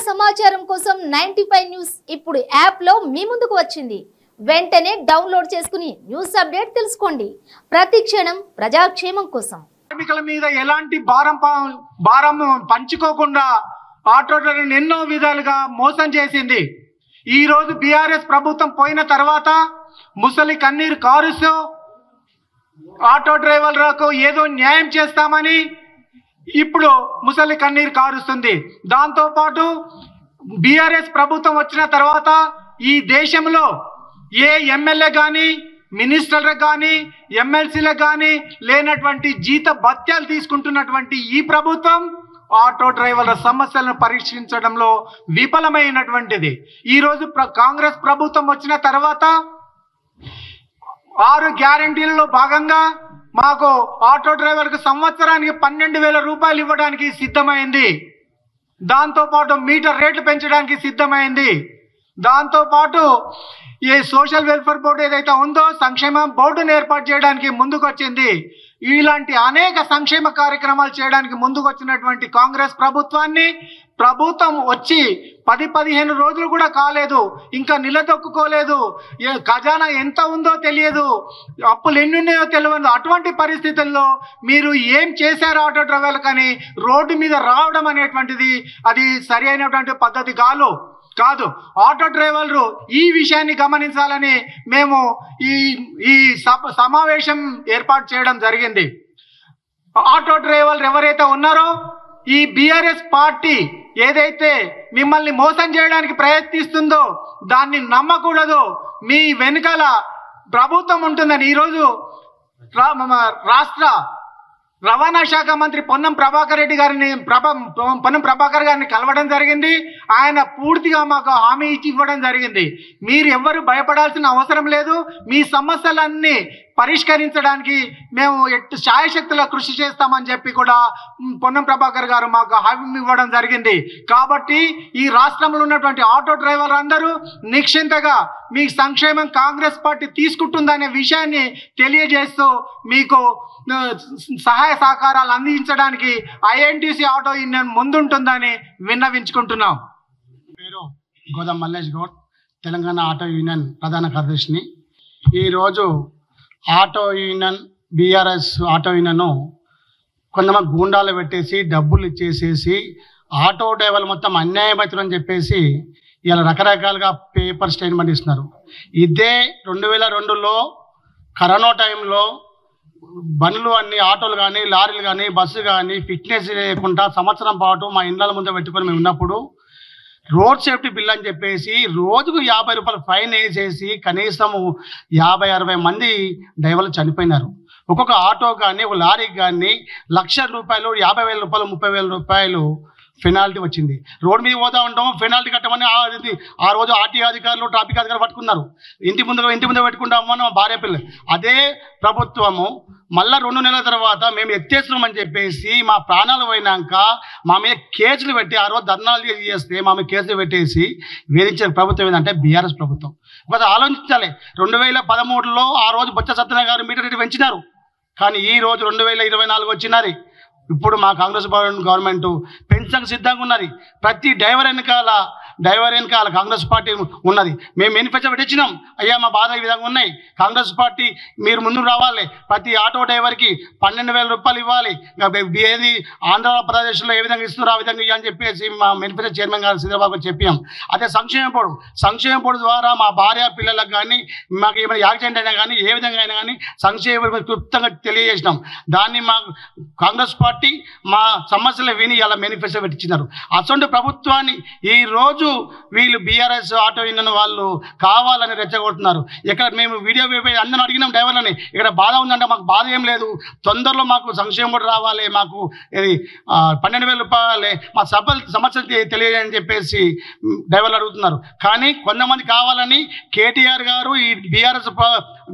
సమాచారం కోసం 95 న్యూస్ ఇప్పుడు యాప్ లో మీ ముందుకు వచ్చింది. వెంటనే డౌన్లోడ్ చేసుకుని న్యూస్ అప్డేట్ తెలుసుకోండి. ప్రతి క్షణం ప్రజాక్షేమం కోసం. కార్మికుల మీద ఎలాంటి భారం పంచుకోకుండా ఆటోలను ఎన్నో విధాలుగా మోసం చేసింది. ఈ రోజు బీఆర్ఎస్ ప్రభుత్వం పోయిన తర్వాత ముసలి కన్నీరు కారుస్తూ ఆటో డ్రైవర్లకు ఏదో న్యాయం చేస్తామని ఇప్పుడు ముసలి కన్నీరు కారుస్తుంది. దాంతోపాటు బీఆర్ఎస్ ప్రభుత్వం వచ్చిన తర్వాత ఈ దేశంలో ఏ ఎమ్మెల్యే కానీ మినిస్టర్లకు కానీ ఎమ్మెల్సీలకు కానీ లేనటువంటి జీత భత్యాలు తీసుకుంటున్నటువంటి ఈ ప్రభుత్వం ఆటో డ్రైవర్ల సమస్యలను పరీక్షించడంలో విఫలమైనటువంటిది. ఈరోజు కాంగ్రెస్ ప్రభుత్వం వచ్చిన తర్వాత 6 గ్యారంటీలలో భాగంగా మాకు ఆటో డ్రైవర్కు సంవత్సరానికి 12,000 రూపాయలు ఇవ్వడానికి సిద్ధమైంది. దాంతోపాటు మీటర్ రేట్లు పెంచడానికి సిద్ధమైంది. దాంతోపాటు ఈ సోషల్ వెల్ఫేర్ బోర్డు ఏదైతే ఉందో సంక్షేమ బోర్డును ఏర్పాటు చేయడానికి ముందుకొచ్చింది. ఇలాంటి అనేక సంక్షేమ కార్యక్రమాలు చేయడానికి ముందుకొచ్చినటువంటి కాంగ్రెస్ ప్రభుత్వం వచ్చి 10-15 రోజులు కూడా కాలేదు, ఇంకా నిలదొక్కుకోలేదు. ఖజానా ఎంత ఉందో తెలియదు, అప్పులు ఎన్ని ఉన్నాయో తెలియదు. అటువంటి పరిస్థితుల్లో మీరు ఏం చేశారు ఆటో డ్రైవర్లు కానీ రోడ్డు మీద రావడం అనేటువంటిది అది సరి అయినటువంటి పద్ధతి కాదు. ఆటో డ్రైవర్లు ఈ విషయాన్ని గమనించాలని మేము ఈ సమావేశం ఏర్పాటు చేయడం జరిగింది. ఆటో డ్రైవర్లు ఎవరైతే ఉన్నారో ఈ బీఆర్ఎస్ పార్టీ ఏదైతే మిమ్మల్ని మోసం చేయడానికి ప్రయత్నిస్తుందో దాన్ని నమ్మకూడదు. మీ వెనుకాల ప్రభుత్వం ఉంటుందని ఈరోజు రాష్ట్ర రవాణా శాఖ మంత్రి పొన్నం ప్రభాకర్ గారిని కలవడం జరిగింది. ఆయన పూర్తిగా మాకు హామీ ఇచ్చి ఇవ్వడం జరిగింది. మీరు ఎవ్వరు భయపడాల్సిన అవసరం లేదు. మీ సమస్యలన్నీ పరిష్కరించడానికి మేము శాయశక్తుల కృషి చేస్తామని చెప్పి కూడా పొన్నం ప్రభాకర్ గారు మాకు హామీ ఇవ్వడం జరిగింది. కాబట్టి ఈ రాష్ట్రంలో ఉన్నటువంటి ఆటో డ్రైవర్లు అందరూ నిశ్చింతగా మీ సంక్షేమం కాంగ్రెస్ పార్టీ తీసుకుంటుందనే విషయాన్ని తెలియజేస్తూ మీకు సహాయ సహకారాలు అందించడానికి ఐఎన్టీసీ ఆటో యూనియన్ ముందుంటుందని విన్నవించుకుంటున్నాం. పేరు గోదం మల్లేష్ గౌడ్, తెలంగాణ ఆటో యూనియన్ ప్రధాన కార్యదర్శిని. ఈరోజు auto union BRS auto union కొంతమంది గూండాలు పెట్టేసి డబ్బులు ఇచ్చేసేసి ఆటో డ్రైవర్లు మొత్తం అన్యాయమవుతుందని చెప్పేసి ఇలా రకరకాలుగా పేపర్ స్టేట్మెంట్ ఇస్తున్నారు. ఇదే 2002లో కరోనా టైంలో బండ్లు అన్ని ఆటోలు కానీ లారీలు కానీ బస్సు కానీ ఫిట్నెస్ లేకుండా సంవత్సరం పాటు మా ఇండ్ల ముందు పెట్టుకొని మేము ఉన్నప్పుడు రోడ్ సేఫ్టీ బిల్ అని చెప్పేసి రోజుకు 50 రూపాయలు ఫైన్ వేసేసి కనీసము 50-60 మంది డ్రైవర్లు చనిపోయినారు. ఒక్కొక్క ఆటో కానీ ఒక లారీకి కానీ 1,00,000 రూపాయలు, 50,000 రూపాయలు, 30,000 రూపాయలు పెనాల్టీ వచ్చింది. రోడ్డు మీద పోతా ఉంటాం, పెనాల్టీ కట్టమని ఆ రోజు ఆర్టీఓ అధికారులు ట్రాఫిక్ అధికారులు పట్టుకున్నారు. ఇంటి ముందు పెట్టుకుంటామని మా భార్య పిల్లలు. అదే ప్రభుత్వము మళ్ళీ 2 నెలల తర్వాత మేము ఎత్తేస్తున్నామని చెప్పేసి మా ప్రాణాలు పోయినాక మా మీద కేసులు పెట్టి ఆ రోజు ధర్నాలు చేస్తే మా మీద కేసులు పెట్టేసి వేధించిన ప్రభుత్వం ఏంటంటే బీఆర్ఎస్ ప్రభుత్వం. ఒక ఆలోచించాలి. 2013లో ఆ రోజు బొత్స సత్యనారాయణ గారు మీటర్ రేటు పెంచినారు. కానీ ఈ రోజు 2024 వచ్చినారు. ఇప్పుడు మా కాంగ్రెస్ గవర్నమెంట్ పెన్షన్ సిద్ధంగా ఉన్నది. ప్రతి డ్రైవర్ వెనకాల కాంగ్రెస్ పార్టీ ఉన్నది. మేము మేనిఫెస్టో పెట్టించినాం. అయ్యా మా బాధ ఈ విధంగా ఉన్నాయి, కాంగ్రెస్ పార్టీ మీరు ముందుకు రావాలి, ప్రతి ఆటో డ్రైవర్కి 12,000 రూపాయలు ఇవ్వాలి, ఏది ఆంధ్రప్రదేశ్లో ఏ విధంగా ఇస్తున్నారో ఆ విధంగా ఇవ్వాలని చెప్పేసి మా మేనిఫెస్టో చైర్మన్ గారు శ్రీధర్బాబు చెప్పాం. అదే సంక్షేమ బోర్డు ద్వారా మా భార్య పిల్లలకు కానీ మాకు ఏమైనా యాక్సిడెంట్ అయినా కానీ ఏ విధంగా అయినా కానీ సంక్షేమ క్లుప్తంగా తెలియజేసినాం. దాన్ని మా కాంగ్రెస్ పార్టీ మా సమస్యలు విని ఇలా మేనిఫెస్టో పెట్టించినారు. అసలు ప్రభుత్వాన్ని ఈరోజు వీళ్ళు బీఆర్ఎస్ ఆటో యూనియన్ వాళ్ళు కావాలని రెచ్చగొడుతున్నారు. ఇక్కడ మేము వీడియో అందరూ అడిగినాం డ్రైవర్లని, ఇక్కడ బాధ ఉందంటే మాకు బాధ ఏం లేదు, తొందరలో మాకు సంక్షేమ బోర్డు రావాలి, మాకు ఇది 12,000 రూపాయలే మా సమస్యలు తెలియజేయని చెప్పేసి డ్రైవర్లు అడుగుతున్నారు. కానీ కొంతమంది కావాలని కేటీఆర్ గారు ఈ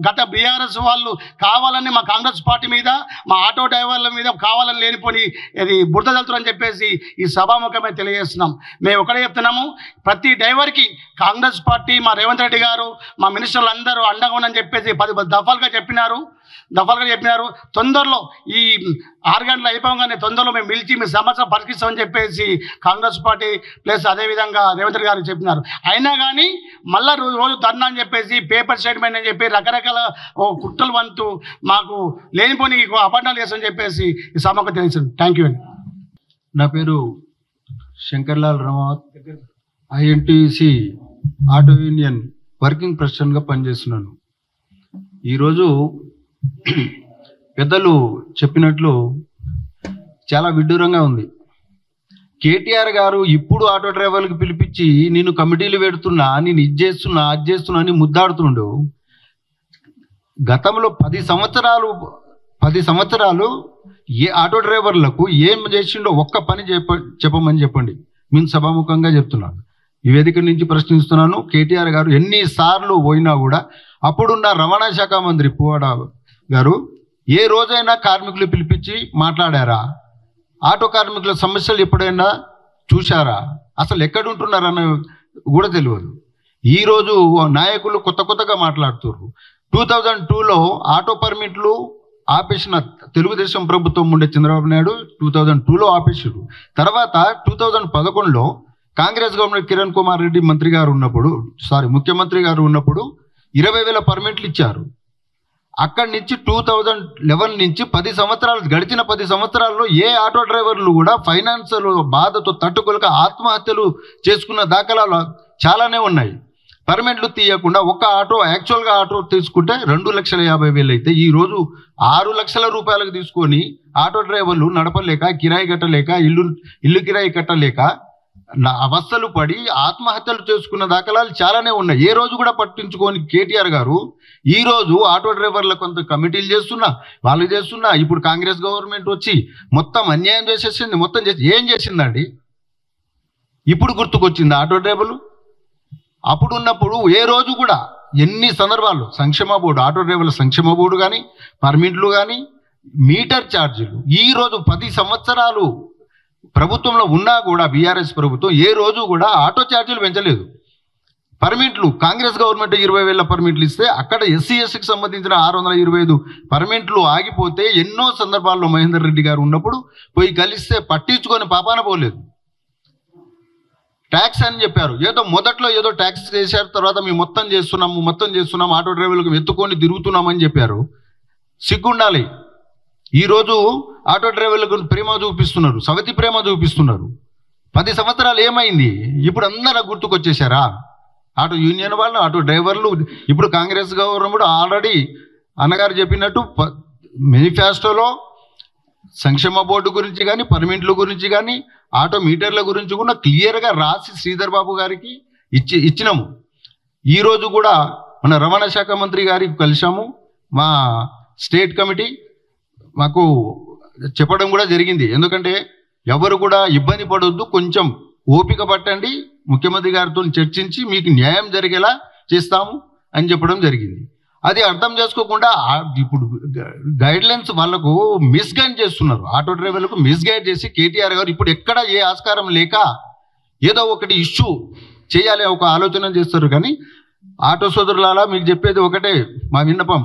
గత బీఆర్ఎస్ వాళ్ళు కావాలని మా కాంగ్రెస్ పార్టీ మీద మా ఆటో డ్రైవర్ల మీద కావాలని లేనిపోని ఇది బురద జల్లుతారని చెప్పేసి ఈ సభాముఖమే తెలియజేస్తున్నాం. మేము ఒకటే చెప్తున్నాము, ప్రతి డ్రైవర్కి కాంగ్రెస్ పార్టీ మా రేవంత్ రెడ్డి గారు మా మినిస్టర్లు అందరూ అండగా ఉందని చెప్పేసి 10 దఫాలుగా చెప్పినారు. తొందరలో ఈ 6 గంటలు అయిపోగానే తొందరలో మేము పిలిచి మీ సమస్య పరిష్కరిస్తామని చెప్పేసి కాంగ్రెస్ పార్టీ ప్లస్ అదేవిధంగా రేవంత్ రెడ్డి గారు చెప్పినారు. అయినా కానీ మళ్ళీ రోజు ధర్నా అని చెప్పేసి పేపర్ స్టేట్మెంట్ అని చెప్పి రకరకాల కుట్రలు వంతు మాకు లేనిపోని అపర్ణాలు చేస్తామని చెప్పేసి ఈ సభకు తెలిసింది. థ్యాంక్ యూ అండి. నా పేరు Shankarlal Ramavath, INTUC auto union working ప్రెసిడెంట్గా పనిచేస్తున్నాను. ఈరోజు పెద్దలు చెప్పినట్లు చాలా విడ్డూరంగా ఉంది. కేటీఆర్ గారు ఇప్పుడు ఆటో డ్రైవర్లకు పిలిపించి నేను కమిటీలు పెడుతున్నా, నేను ఇది చేస్తున్నా అది చేస్తున్నా అని ముద్దాడుతుండు. గతంలో 10 సంవత్సరాలు ఏ ఆటో డ్రైవర్లకు ఏం చేసిండో ఒక్క పని చెప్పమని చెప్పండి. నేను సభాముఖంగా చెప్తున్నాను, ఈ వేదిక నుంచి ప్రశ్నిస్తున్నాను. కేటీఆర్ గారు ఎన్నిసార్లు పోయినా కూడా అప్పుడున్న రవాణా శాఖ మంత్రి పువ్వాడ గారు ఏ రోజైనా కార్మికులు పిలిపించి మాట్లాడారా? ఆటో కార్మికుల సమస్యలు ఎప్పుడైనా చూశారా? అసలు ఎక్కడుంటున్నారన్న కూడా తెలియదు. ఈరోజు నాయకులు కొత్తగా మాట్లాడుతున్నారు. 2002లో ఆటో పర్మిట్లు ఆపేసిన తెలుగుదేశం ప్రభుత్వం ఉండే చంద్రబాబు నాయుడు 2002లో ఆపేసారు. తర్వాత 2011లో కాంగ్రెస్ గవర్నమెంట్ కిరణ్ కుమార్ రెడ్డి ముఖ్యమంత్రి గారు ఉన్నప్పుడు 20,000 పర్మిట్లు ఇచ్చారు. అక్కడి నుంచి 2011 నుంచి 10 సంవత్సరాలు గడిచిన 10 సంవత్సరాల్లో ఏ ఆటో డ్రైవర్లు కూడా ఫైనాన్షియల్ బాధతో తట్టుకోలేక ఆత్మహత్యలు చేసుకున్న దాఖలాలు చాలానే ఉన్నాయి. పర్మిట్లు తీయకుండా యాక్చువల్గా ఆటో తీసుకుంటే 2,50,000 అయితే ఈరోజు 6 లక్షల రూపాయలకు తీసుకొని ఆటో డ్రైవర్లు నడపలేక, కిరాయి కట్టలేక, ఇల్లు కిరాయి కట్టలేక అవస్థలు పడి ఆత్మహత్యలు చేసుకున్న దాఖలాలు చాలానే ఉన్నాయి. ఏ రోజు కూడా పట్టించుకొని కేటీఆర్ గారు ఈ రోజు ఆటో డ్రైవర్లకు కొంత కమిటీలు చేస్తున్నా ఇప్పుడు కాంగ్రెస్ గవర్నమెంట్ వచ్చి మొత్తం అన్యాయం చేసేసింది. ఏం చేసిందండి? ఇప్పుడు గుర్తుకొచ్చింది ఆటో డ్రైవర్లు. అప్పుడు ఉన్నప్పుడు ఏ రోజు కూడా ఎన్ని సందర్భాలు సంక్షేమ బోర్డు, ఆటో డ్రైవర్ల సంక్షేమ బోర్డు కానీ, పర్మిట్లు కానీ, మీటర్ ఛార్జీలు ఈ రోజు 10 సంవత్సరాలు ప్రభుత్వంలో ఉన్నా కూడా బీఆర్ఎస్ ప్రభుత్వం ఏ రోజు కూడా ఆటో ఛార్జీలు పెంచలేదు. పర్మిట్లు కాంగ్రెస్ గవర్నమెంట్ 20,000 పర్మిట్లు ఇస్తే అక్కడ SC/STకి సంబంధించిన 625 పర్మిట్లు ఆగిపోతే ఎన్నో సందర్భాల్లో మహేందర్ రెడ్డి గారు ఉన్నప్పుడు పోయి కలిస్తే పట్టించుకొని పాపాన పోలేదు. ట్యాక్స్ అని చెప్పారు. మొదట్లో ఏదో ట్యాక్స్ చేశారు, తర్వాత మేము మొత్తం చేస్తున్నాము ఆటో డ్రైవర్లకు ఎత్తుకొని తిరుగుతున్నామని చెప్పారు. సిగ్గుండాలి. ఈరోజు ఆటో డ్రైవర్లకు ప్రేమ చూపిస్తున్నారు, సవతి ప్రేమ చూపిస్తున్నారు. 10 సంవత్సరాలు ఏమైంది? ఇప్పుడు అందరూ గుర్తుకొచ్చేసారా? ఆటో యూనియన్ వాళ్ళు, ఆటో డ్రైవర్లు. ఇప్పుడు కాంగ్రెస్ గవర్నమెంట్ ఆల్రెడీ అన్నగారు చెప్పినట్టు మేనిఫెస్టోలో సంక్షేమ బోర్డు గురించి కానీ, పర్మిట్ల గురించి కానీ, ఆటో మీటర్ల గురించి కూడా క్లియర్గా రాసి శ్రీధర్ బాబు గారికి ఇచ్చినాము. ఈరోజు కూడా మన రవాణా శాఖ మంత్రి గారికి కలిసాము. మా స్టేట్ కమిటీ మాకు చెప్పడం కూడా జరిగింది. ఎందుకంటే ఎవరు కూడా ఇబ్బంది పడొద్దు, కొంచెం ఓపిక పట్టండి, ముఖ్యమంత్రి గారితో చర్చించి మీకు న్యాయం జరిగేలా చేస్తాము అని చెప్పడం జరిగింది. అది అర్థం చేసుకోకుండా ఇప్పుడు గైడ్లైన్స్ వాళ్ళకు మిస్గైడ్ చేస్తున్నారు. ఆటో డ్రైవర్లకు మిస్గైడ్ చేసి కేటీఆర్ గారు ఇప్పుడు ఎక్కడ ఏ ఆస్కారం లేక ఏదో ఒకటి ఇష్యూ చేయాలి ఒక ఆలోచన చేస్తారు. కానీ ఆటో సోదరులారా మీకు చెప్పేది ఒకటే, మా విన్నపం,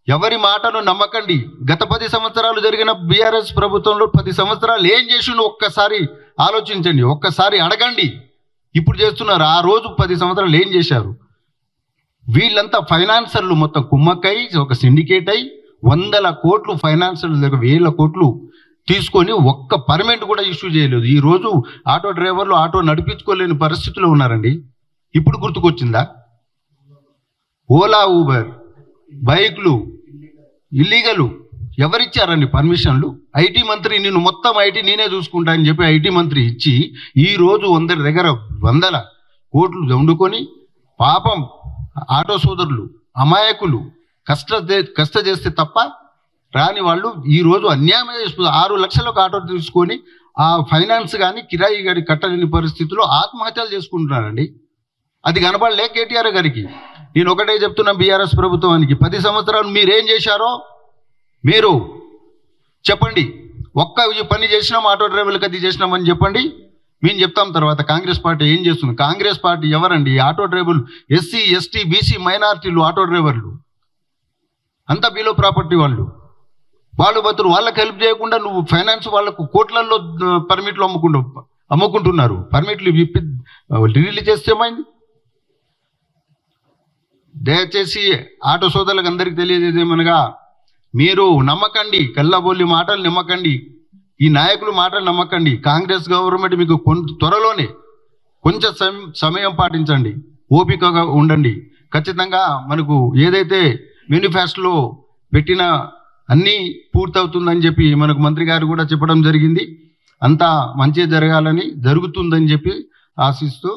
ఎవరి మాటను నమ్మకండి. గత 10 సంవత్సరాలు జరిగిన బీఆర్ఎస్ ప్రభుత్వంలో 10 సంవత్సరాలు ఏం చేసిండో ఒక్కసారి ఆలోచించండి, ఒక్కసారి అడగండి. ఇప్పుడు చేస్తున్నారు, ఆ రోజు 10 సంవత్సరాలు ఏం చేశారు? వీళ్ళంతా ఫైనాన్సర్లు మొత్తం కుమ్మక్కై ఒక సిండికేట్ అయి 100 కోట్లు ఫైనాన్సర్లు 1,000 కోట్లు తీసుకొని ఒక్క పర్మిట్ కూడా ఇష్యూ చేయలేదు. ఈరోజు ఆటో డ్రైవర్లు ఆటో నడిపించుకోలేని పరిస్థితిలో ఉన్నారండి. ఇప్పుడు గుర్తుకొచ్చిందా? ఓలా, ఊబర్, బైక్లు ఇల్లీగలు ఎవరిచ్చారండి పర్మిషన్లు? ఐటీ మంత్రి, నేను మొత్తం ఐటీ నేనే చూసుకుంటా అని చెప్పి ఐటీ మంత్రి ఇచ్చి ఈరోజు 100 దగ్గర 100 కోట్లు వండుకొని పాపం ఆటో సోదరులు అమాయకులు కష్ట చేస్తే తప్ప రాని వాళ్ళు ఈరోజు అన్యాయం చేస్తున్నారు. 6 లక్షలకు ఆటో తీసుకొని ఆ ఫైనాన్స్ కానీ కిరాయి గారి కట్టలేని పరిస్థితుల్లో ఆత్మహత్యలు చేసుకుంటున్నారండి. అది కనపడలే కేటీఆర్ గారికి. నేను ఒకటే చెప్తున్నా బీఆర్ఎస్ ప్రభుత్వానికి, 10 సంవత్సరాలు మీరేం చేశారో మీరు చెప్పండి. ఒక్క పని చేసినాం ఆటో డ్రైవర్లకు అది చేసినామని చెప్పండి. మేము చెప్తాం తర్వాత కాంగ్రెస్ పార్టీ ఏం చేస్తుంది. కాంగ్రెస్ పార్టీ ఎవరండి? ఆటో డ్రైవర్లు, ఎస్సీ ఎస్టీ బీసీ మైనారిటీలు ఆటో డ్రైవర్లు అంతా బిలో ప్రాపర్టీ వాళ్ళు బతురు. వాళ్ళకి హెల్ప్ చేయకుండా నువ్వు ఫైనాన్స్ వాళ్ళకు కోట్లలో పర్మిట్లు అమ్ముకుంటున్నారు. పర్మిట్లు రిలీజ్ చేస్తే ఏమైంది? దయచేసి ఆటో సోదరులకు అందరికీ తెలియజేదేమనగా, మీరు నమ్మకండి, కల్లబొల్లి మాటలు నమ్మకండి, ఈ నాయకుల మాటలు నమ్మకండి. కాంగ్రెస్ గవర్నమెంట్ మీకు త్వరలోనే కొంచెం సమయం పాటించండి, ఓపికగా ఉండండి. ఖచ్చితంగా మనకు ఏదైతే మేనిఫెస్టోలో పెట్టిన అన్నీ పూర్తవుతుందని చెప్పి మనకు మంత్రి గారు కూడా చెప్పడం జరిగింది. అంతా మంచి జరగాలని, జరుగుతుందని చెప్పి ఆశిస్తూ